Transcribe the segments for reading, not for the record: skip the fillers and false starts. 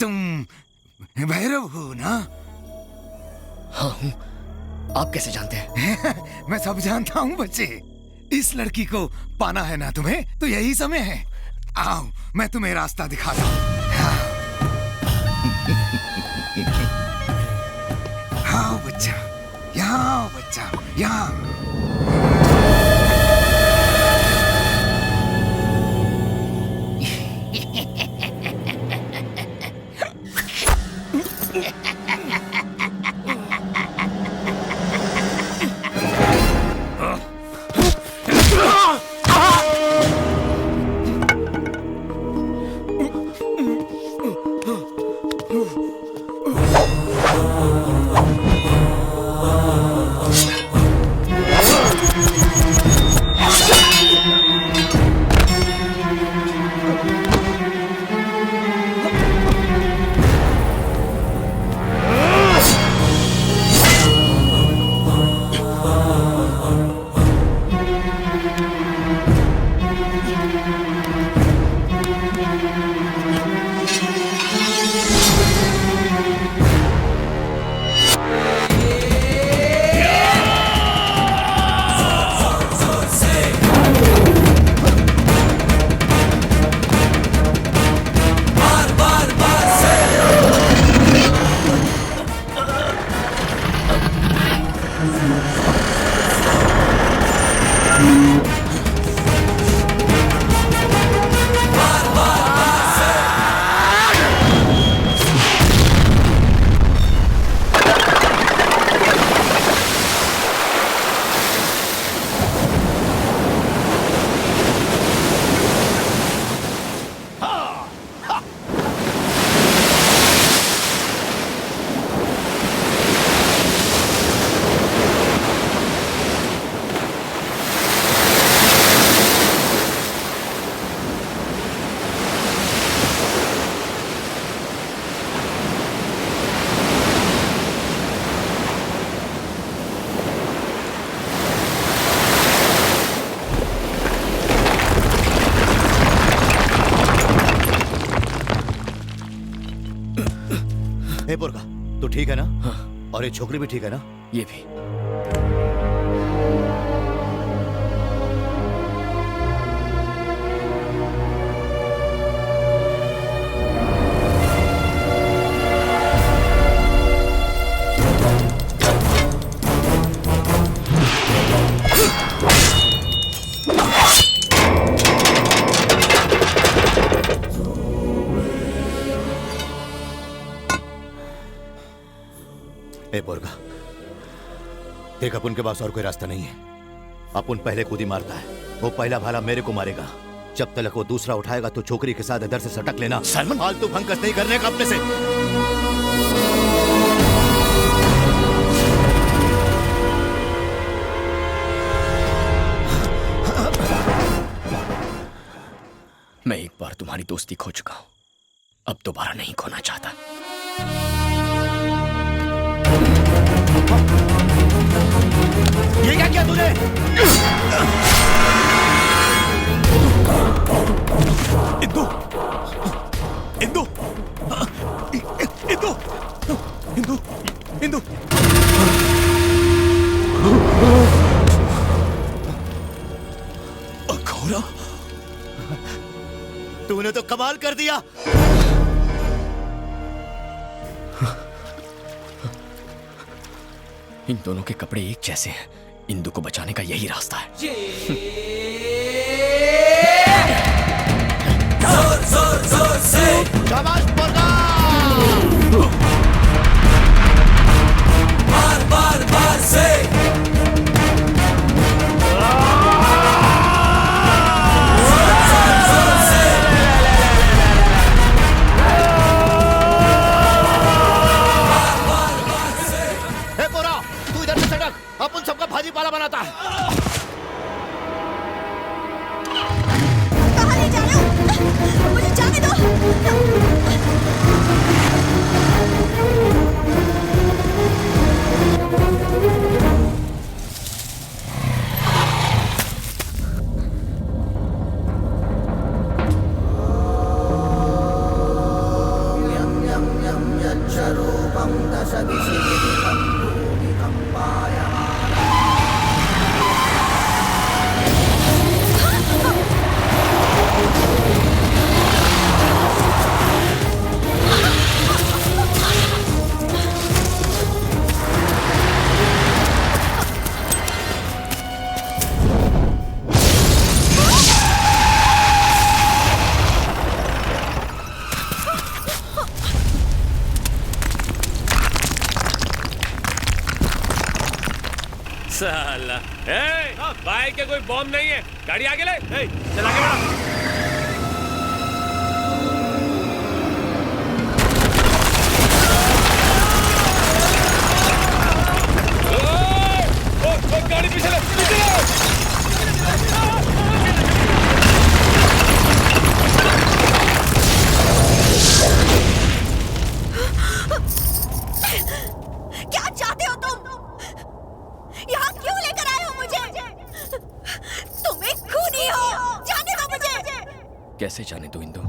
तुम भैरव हो ना? हाँ हूँ। आप कैसे जानते हैं? मैं सब जानता हूँ बच्चे। इस लड़की को पाना है ना तुम्हें, तो यही समय है। आओ, मैं तुम्हें रास्ता दिखाता हूँ। आओ बच्चा, यहाँ आओ बच्चा, यहाँ। हे पुरखा, तू ठीक है ना? हाँ। और ये छोकरी भी ठीक है ना? ये भी। पुरखा, देख अपन के पास और कोई रास्ता नहीं है। अपन पहले खुद ही मारता है। वो पहला भाला मेरे को मारेगा। जब तक वो दूसरा उठाएगा तो छोकरी के साथ इधर से सटक लेना। सलमान, फालतू भंकस नहीं करने का अपने से। मैं एक बार तुम्हारी दोस्ती खो चुका हूं, अब दोबारा नहीं खोना चाहता। ये क्या किया तूने? इंदु, इंदु, इंदु, इंदु, इंदु। अघोरा, तूने तो कमाल कर दिया। इन दोनों के कपड़े एक जैसे हैं। इंदु को बचाने का यही रास्ता है। जोर जोर जोर से शाबाश पुरखा। बार बार बार से अपन सबका भाजी पाला बनाता है। कहाँ ले जा रहे हो? मुझे जाने दो। साला बाइक के कोई बॉम्ब नहीं है, गाड़ी आगे ले, चला के बढ़ा। गाड़ी पीछे ले, पीछे ले। क्या चाहते हो तुम? यहाँ क्यों लेकर आए हो मुझे? तुम एक खूनी हो, जाने दो मुझे। कैसे जाने दो इंदु?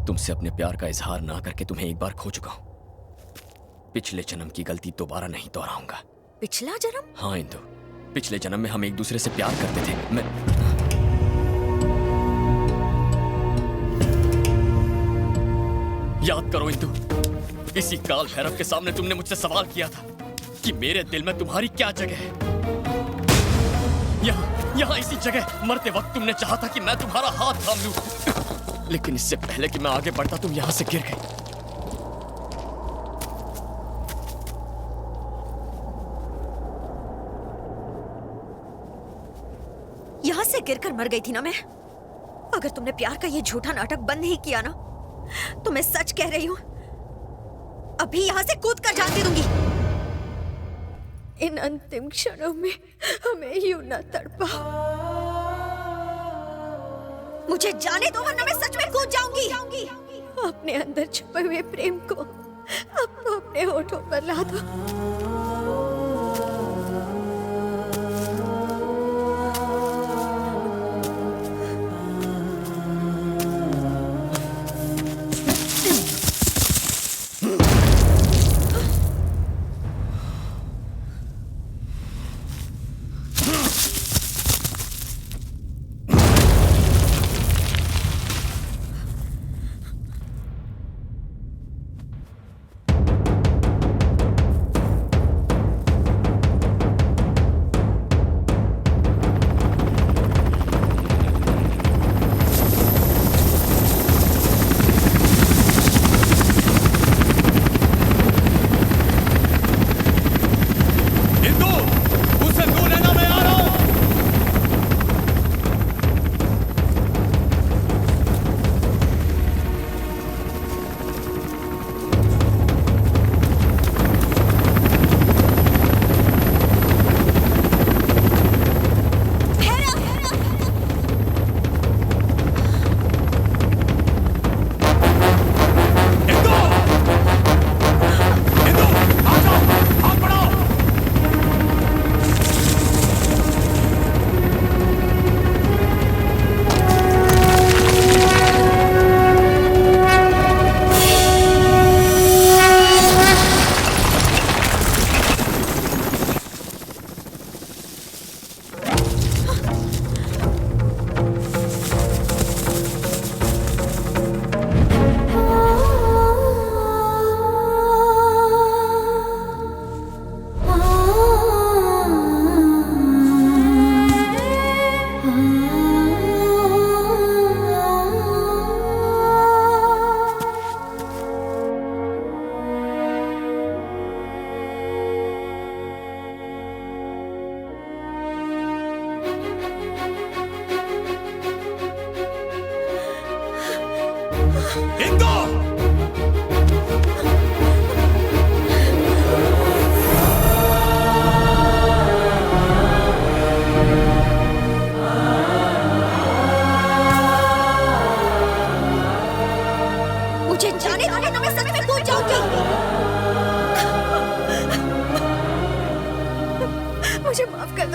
तुमसे अपने प्यार का इजहार ना करके तुम्हें एक बार खो चुका हूं। पिछले जन्म की गलती दोबारा नहीं दोहराऊंगा। पिछला जन्म? हाँ इंदु, पिछले जन्म में हम एक दूसरे से प्यार करते थे। मैं याद करो इंदु, इसी काल भैरव के सामने तुमने मुझसे सवाल किया था कि मेरे दिल में तुम्हारी क्या जगह है। यहाँ इसी जगह मरते वक्त तुमने चाहा था कि मैं तुम्हारा हाथ थाम लूं, लेकिन इससे पहले कि मैं आगे बढ़ता तुम यहाँ से गिर गई। यहाँ से गिरकर मर गई थी ना मैं। अगर तुमने प्यार का ये झूठा नाटक बंद नहीं किया ना, तो मैं सच कह रही हूँ, अभी यहाँ से कूद कर जान दे दूंगी। इन अंतिम क्षणों में हमें यूं न तड़पा। मुझे जाने दो, वरना मैं सच में कूद जाऊंगी। अपने अंदर छुपे हुए प्रेम को अब तो अपने होठों पर ला दो।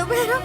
बेहरा।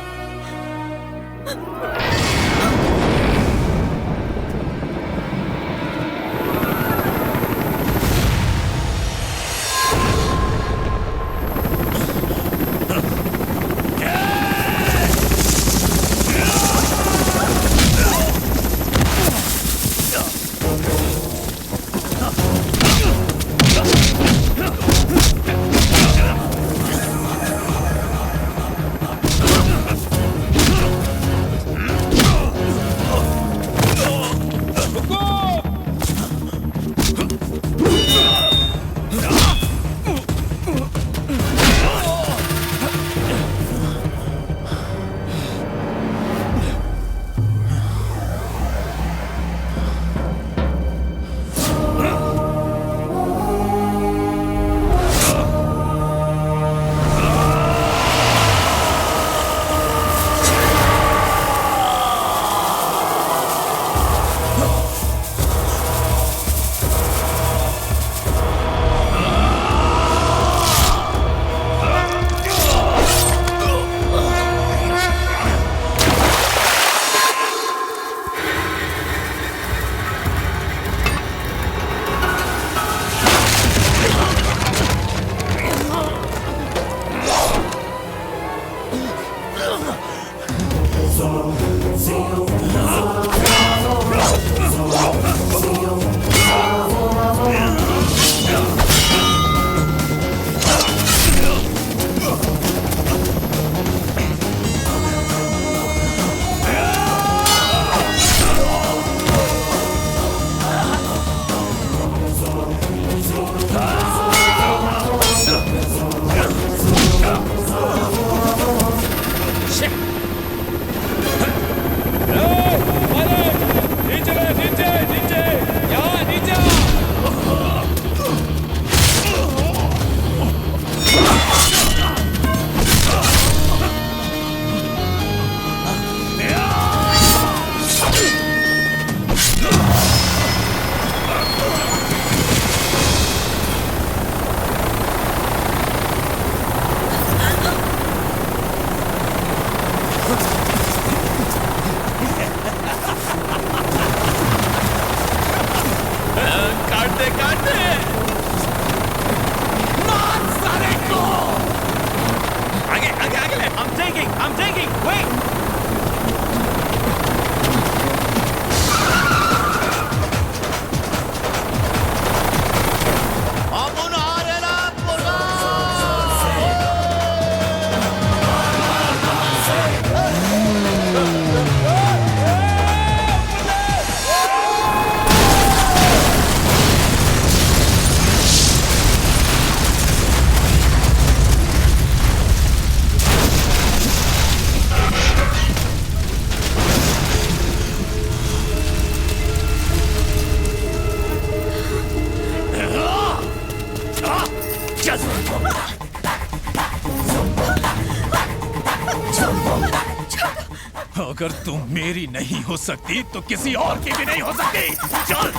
अगर तुम मेरी नहीं हो सकती तो किसी और की भी नहीं हो सकती। चल।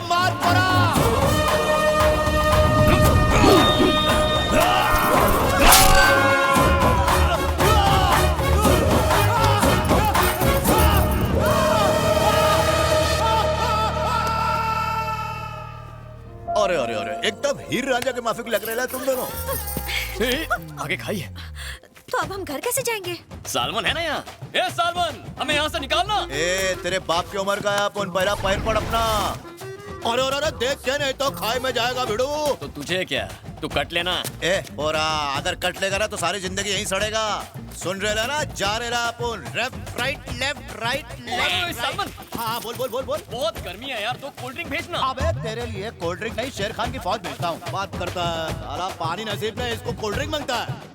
मार पड़ा। अरे अरे अरे एकदम हीर रांझा के माफिक लग रहे हैं तुम दोनों। आगे खाइए। तो अब हम घर कैसे जाएंगे? सालमन है ना यहाँ? ए सालमन, हमें यहाँ से निकालना। ए तेरे बाप की उम्र का है, अपन पहला पैर पड़ अपना। अरे अरे देख के नहीं तो खाई में जाएगा भिड़ू। तो तुझे क्या, तू कट लेना। ए और अगर कट लेगा ना तो सारी जिंदगी यहीं सड़ेगा। सुन रहे ना, जा रहे अपन left right left right left. Salman, हाँ बोल बोल बोल बोल। बहुत गर्मी है यार, तो कोल्ड ड्रिंक भेजना। अबे तेरे लिए कोल्ड ड्रिंक नहीं, शेर खान की फौज भेजता हूँ। बात करता है साला, पानी नसीब नहीं इसको कोल्ड ड्रिंक मांगता है।